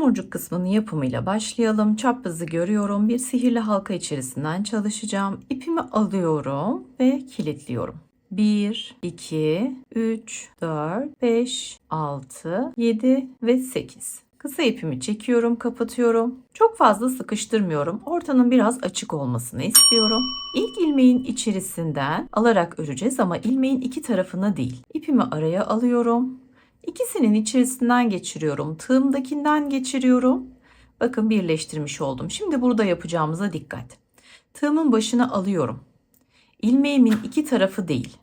Tomurcuk kısmının yapımıyla başlayalım. Çaprazı görüyorum. Bir sihirli halka içerisinden çalışacağım. İpimi alıyorum ve kilitliyorum. 1, 2, 3, 4, 5, 6, 7 ve 8. Kısa ipimi çekiyorum, kapatıyorum. Çok fazla sıkıştırmıyorum. Ortanın biraz açık olmasını istiyorum. İlk ilmeğin içerisinden alarak öreceğiz ama ilmeğin iki tarafına değil. İpimi araya alıyorum. İkisinin içerisinden geçiriyorum. Tığımdakinden geçiriyorum. Bakın birleştirmiş oldum. Şimdi burada yapacağımıza dikkat. Tığımın başına alıyorum. İlmeğimin iki tarafı değil.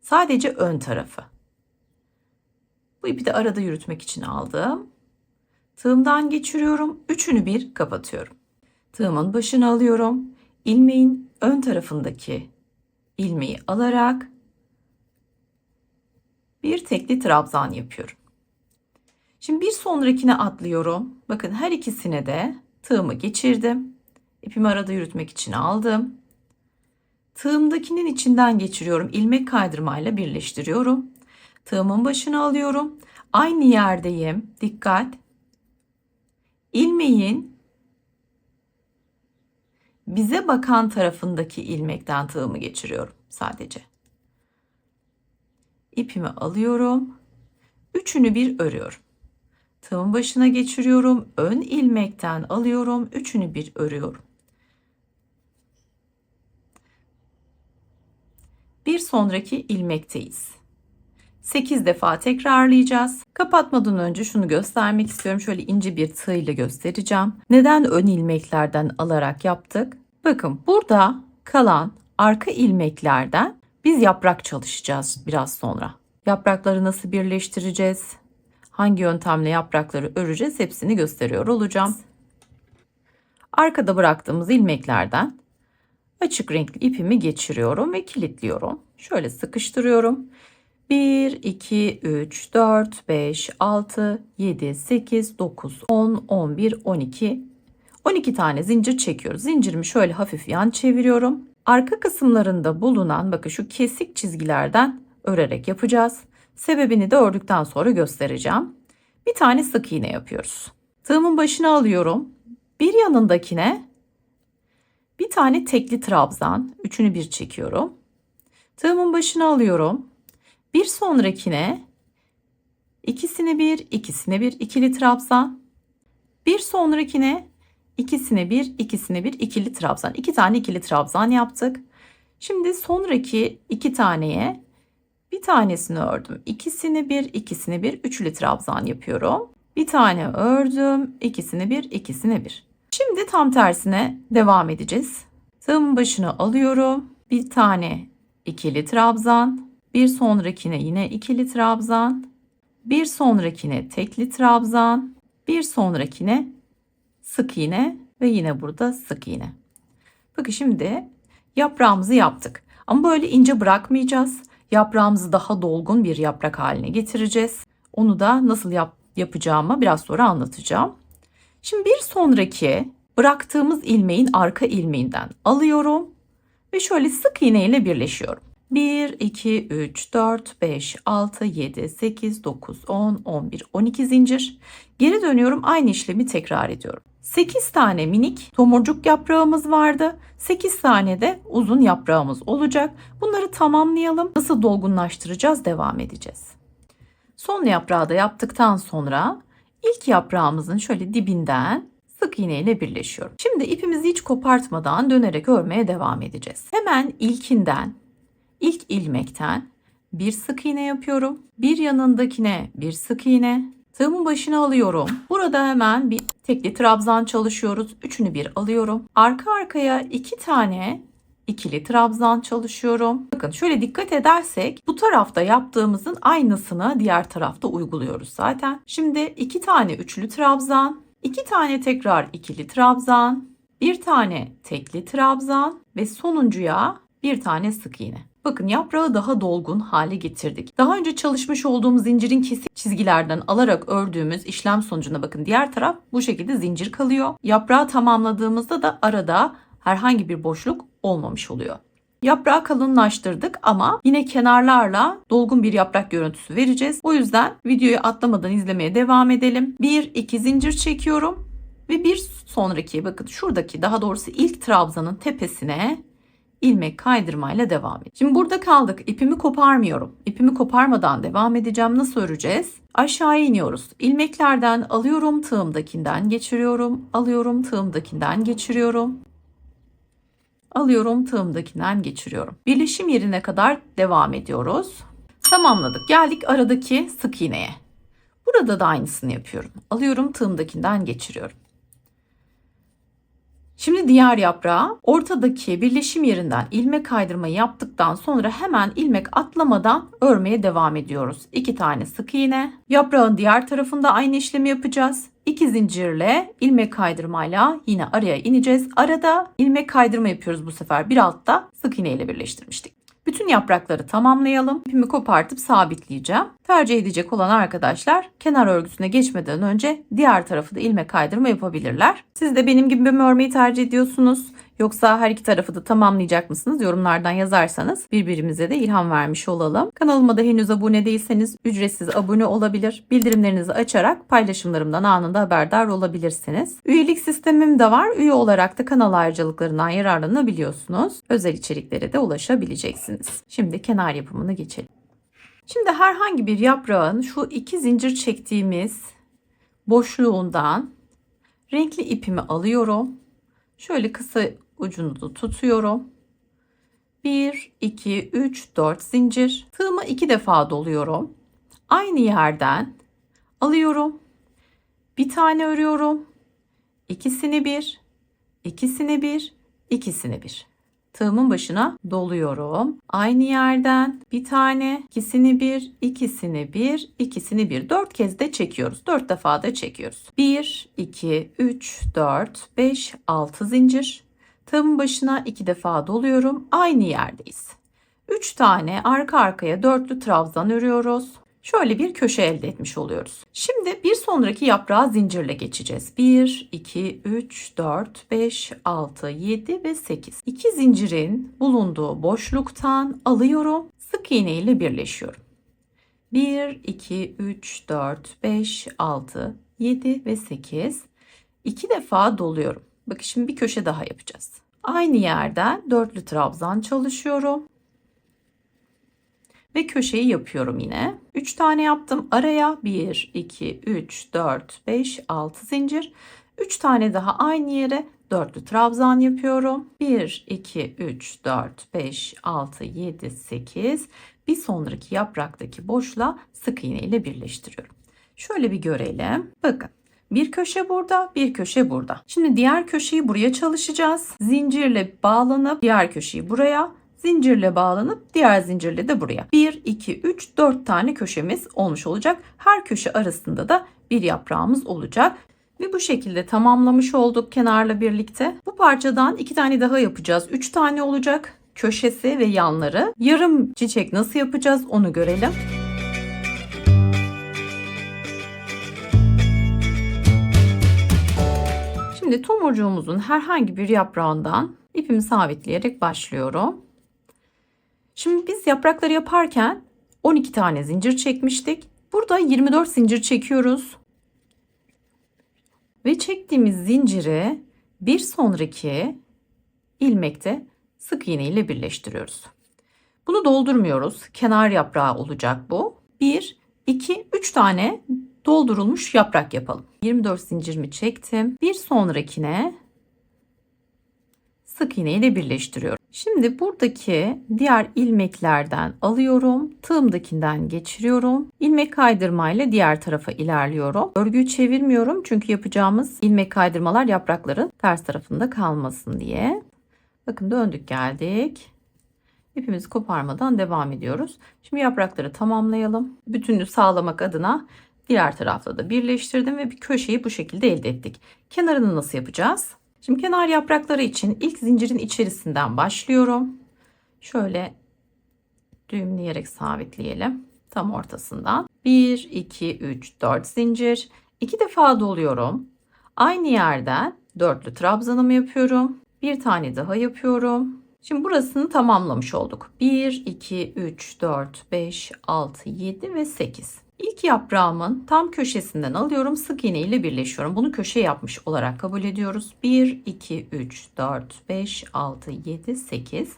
Sadece ön tarafı. Bu ipi de arada yürütmek için aldım. Tığımdan geçiriyorum. Üçünü bir kapatıyorum. Tığımın başına alıyorum. İlmeğin ön tarafındaki ilmeği alarak bir tekli trabzan yapıyorum. Şimdi bir sonrakine atlıyorum. Bakın her ikisine de tığımı geçirdim. İpimi arada yürütmek için aldım. Tığımdakinin içinden geçiriyorum. İlmek kaydırmayla birleştiriyorum. Tığımın başına alıyorum. Aynı yerdeyim. Dikkat. İlmeğin bize bakan tarafındaki ilmekten tığımı geçiriyorum sadece. İpimi alıyorum. Üçünü bir örüyorum. Tığımın başına geçiriyorum. Ön ilmekten alıyorum. Üçünü bir örüyorum. Bir sonraki ilmekteyiz. 8 defa tekrarlayacağız. Kapatmadan önce şunu göstermek istiyorum. Şöyle ince bir tığ ile göstereceğim. Neden ön ilmeklerden alarak yaptık? Bakın burada kalan arka ilmeklerden biz yaprak çalışacağız biraz sonra. Yaprakları nasıl birleştireceğiz? Hangi yöntemle yaprakları öreceğiz? Hepsini gösteriyor olacağım. Arkada bıraktığımız ilmeklerden açık renkli ipimi geçiriyorum ve kilitliyorum. Şöyle sıkıştırıyorum. 1, 2, 3, 4, 5, 6, 7, 8, 9, 10, 11, 12. 12 tane zincir çekiyoruz. Zincirimi şöyle hafif yan çeviriyorum. Arka kısımlarında bulunan bakın şu kesik çizgilerden örerek yapacağız. Sebebini de ördükten sonra göstereceğim. Bir tane sık iğne yapıyoruz. Tığımın başına alıyorum. Bir yanındakine bir tane tekli trabzan. Üçünü bir çekiyorum. Tığımın başına alıyorum. Bir sonrakine ikisini bir, ikisine bir ikili trabzan. Bir sonrakine ikisine bir, ikisine bir ikili trabzan. İki tane ikili trabzan yaptık. Şimdi sonraki iki taneye bir tanesini ördüm. İkisini bir, ikisini bir üçlü trabzan yapıyorum. Bir tane ördüm. İkisini bir, ikisini bir. Şimdi tam tersine devam edeceğiz. Tığımın başına alıyorum. Bir tane ikili trabzan. Bir sonrakine yine ikili trabzan. Bir sonrakine tekli trabzan. Bir sonrakine sık iğne ve yine burada sık iğne. Bakın şimdi yaprağımızı yaptık. Ama böyle ince bırakmayacağız. Yaprağımızı daha dolgun bir yaprak haline getireceğiz. Onu da nasıl yapacağımı biraz sonra anlatacağım. Şimdi bir sonraki bıraktığımız ilmeğin arka ilmeğinden alıyorum ve şöyle sık iğne ile birleşiyorum. 1, 2, 3, 4, 5, 6, 7, 8, 9, 10, 11, 12 zincir. Geri dönüyorum, aynı işlemi tekrar ediyorum. 8 tane minik tomurcuk yaprağımız vardı. 8 tane de uzun yaprağımız olacak. Bunları tamamlayalım. Nasıl dolgunlaştıracağız? Devam edeceğiz. Son yaprağı da yaptıktan sonra ilk yaprağımızın şöyle dibinden sık iğne ile birleşiyorum. Şimdi ipimizi hiç kopartmadan dönerek örmeye devam edeceğiz. Hemen ilk ilmekten bir sık iğne yapıyorum. Bir yanındakine bir sık iğne. Tığımın başına alıyorum. Burada hemen bir tekli trabzan çalışıyoruz. Üçünü bir alıyorum. Arka arkaya iki tane ikili trabzan çalışıyorum. Bakın şöyle dikkat edersek bu tarafta yaptığımızın aynısını diğer tarafta uyguluyoruz zaten. Şimdi iki tane üçlü trabzan, iki tane tekrar ikili trabzan, bir tane tekli trabzan ve sonuncuya bir tane sık iğne. Bakın yaprağı daha dolgun hale getirdik. Daha önce çalışmış olduğumuz zincirin kesik çizgilerden alarak ördüğümüz işlem sonucunda bakın diğer taraf bu şekilde zincir kalıyor. Yaprağı tamamladığımızda da arada herhangi bir boşluk olmamış oluyor. Yaprağı kalınlaştırdık ama yine kenarlarla dolgun bir yaprak görüntüsü vereceğiz. O yüzden videoyu atlamadan izlemeye devam edelim. 1-2 zincir çekiyorum ve bir sonraki, bakın şuradaki, daha doğrusu ilk trabzanın tepesine ilmek kaydırmayla devam edeceğim. Şimdi burada kaldık. İpimi koparmıyorum. İpimi koparmadan devam edeceğim. Nasıl öreceğiz? Aşağıya iniyoruz. İlmeklerden alıyorum, tığımdakinden geçiriyorum. Alıyorum, tığımdakinden geçiriyorum. Alıyorum, tığımdakinden geçiriyorum. Birleşim yerine kadar devam ediyoruz. Tamamladık. Geldik aradaki sık iğneye. Burada da aynısını yapıyorum. Alıyorum, tığımdakinden geçiriyorum. Şimdi diğer yaprağa, ortadaki birleşim yerinden ilmek kaydırmayı yaptıktan sonra hemen ilmek atlamadan örmeye devam ediyoruz. 2 tane sık iğne. Yaprağın diğer tarafında aynı işlemi yapacağız. 2 zincirle ilmek kaydırmayla yine araya ineceğiz. Arada ilmek kaydırma yapıyoruz bu sefer. Bir altta sık iğne ile birleştirmiştik. Bütün yaprakları tamamlayalım. İpimi kopartıp sabitleyeceğim. Tercih edecek olan arkadaşlar kenar örgüsüne geçmeden önce diğer tarafı da ilmek kaydırma yapabilirler. Siz de benim gibi mi örmeyi tercih ediyorsunuz? Yoksa her iki tarafı da tamamlayacak mısınız? Yorumlardan yazarsanız birbirimize de ilham vermiş olalım. Kanalıma da henüz abone değilseniz ücretsiz abone olabilir. Bildirimlerinizi açarak paylaşımlarımdan anında haberdar olabilirsiniz. Üyelik sistemim de var. Üye olarak da kanal ayrıcalıklarından yararlanabiliyorsunuz. Özel içeriklere de ulaşabileceksiniz. Şimdi kenar yapımına geçelim. Şimdi herhangi bir yaprağın şu 2 zincir çektiğimiz boşluğundan renkli ipimi alıyorum. Şöyle kısa ucunu da tutuyorum. 1, 2, 3, 4 zincir. Tığımı 2 defa doluyorum. Aynı yerden alıyorum. Bir tane örüyorum. İkisini bir, ikisini bir, ikisini bir. Tığımın başına doluyorum. Aynı yerden bir tane, ikisini bir, ikisini bir, ikisini bir. 4 kez de çekiyoruz. 4 defa da çekiyoruz. 1, 2, 3, 4, 5, 6 zincir. Tığımın başına 2 defa doluyorum. Aynı yerdeyiz. 3 tane arka arkaya dörtlü trabzan örüyoruz. Şöyle bir köşe elde etmiş oluyoruz. Şimdi bir sonraki yaprağa zincirle geçeceğiz. 1, 2, 3, 4, 5, 6, 7 ve 8. 2 zincirin bulunduğu boşluktan alıyorum. Sık iğne ile birleşiyorum. 1, 2, 3, 4, 5, 6, 7 ve 8. 2 defa doluyorum. Bakın şimdi bir köşe daha yapacağız. Aynı yerden dörtlü trabzan çalışıyorum. Ve köşeyi yapıyorum yine. 3 tane yaptım. Araya 1, 2, 3, 4, 5, 6 zincir. 3 tane daha aynı yere dörtlü trabzan yapıyorum. 1, 2, 3, 4, 5, 6, 7, 8. Bir sonraki yapraktaki boşluğa sık iğne ile birleştiriyorum. Şöyle bir görelim. Bakın. Bir köşe burada, bir köşe burada. Şimdi diğer köşeyi buraya çalışacağız. Zincirle bağlanıp diğer köşeyi buraya, zincirle bağlanıp diğer zincirle de buraya. 1, 2, 3, 4 tane köşemiz olmuş olacak. Her köşe arasında da bir yaprağımız olacak. Ve bu şekilde tamamlamış olduk kenarla birlikte. Bu parçadan 2 tane daha yapacağız. 3 tane olacak. Köşesi ve yanları. Yarım çiçek nasıl yapacağız onu görelim. Şimdi tomurcuğumuzun herhangi bir yaprağından ipimi sabitleyerek başlıyorum. Şimdi biz yaprakları yaparken 12 tane zincir çekmiştik. Burada 24 zincir çekiyoruz. Ve çektiğimiz zinciri bir sonraki ilmekte sık iğne ile birleştiriyoruz. Bunu doldurmuyoruz. Kenar yaprağı olacak bu. 1, 2, 3 tane doldurulmuş yaprak yapalım. 24 zincirimi çektim. Bir sonrakine sık iğne ile birleştiriyorum. Şimdi buradaki diğer ilmeklerden alıyorum. Tığımdakinden geçiriyorum. İlmek kaydırmayla diğer tarafa ilerliyorum. Örgüyü çevirmiyorum çünkü yapacağımız ilmek kaydırmalar yaprakların ters tarafında kalmasın diye. Bakın döndük geldik. İpimizi koparmadan devam ediyoruz. Şimdi yaprakları tamamlayalım. Bütünlüğü sağlamak adına diğer tarafta da birleştirdim ve bir köşeyi bu şekilde elde ettik. Kenarını nasıl yapacağız? Şimdi kenar yaprakları için ilk zincirin içerisinden başlıyorum. Şöyle düğümleyerek sabitleyelim. Tam ortasından. 1, 2, 3, 4 zincir. 2 defa doluyorum. Aynı yerden dörtlü trabzanımı yapıyorum. Bir tane daha yapıyorum. Şimdi burasını tamamlamış olduk. 1, 2, 3, 4, 5, 6, 7 ve 8. İlk yaprağımın tam köşesinden alıyorum. Sık iğne ile birleşiyorum. Bunu köşe yapmış olarak kabul ediyoruz. 1, 2, 3, 4, 5, 6, 7, 8.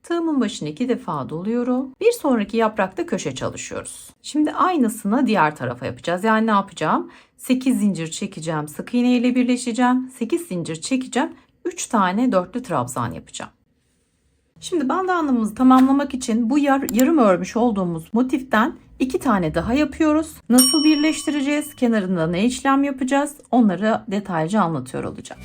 Tığımın başını 2 defa doluyorum. Bir sonraki yaprakta köşe çalışıyoruz. Şimdi aynısını diğer tarafa yapacağız. Yani ne yapacağım? 8 zincir çekeceğim. Sık iğne ile birleşeceğim. 8 zincir çekeceğim. 3 tane dörtlü trabzan yapacağım. Şimdi bandanamızı tamamlamak için bu yarım örmüş olduğumuz motiften 2 tane daha yapıyoruz. Nasıl birleştireceğiz? Kenarında ne işlem yapacağız? Onları detaylıca anlatıyor olacağım.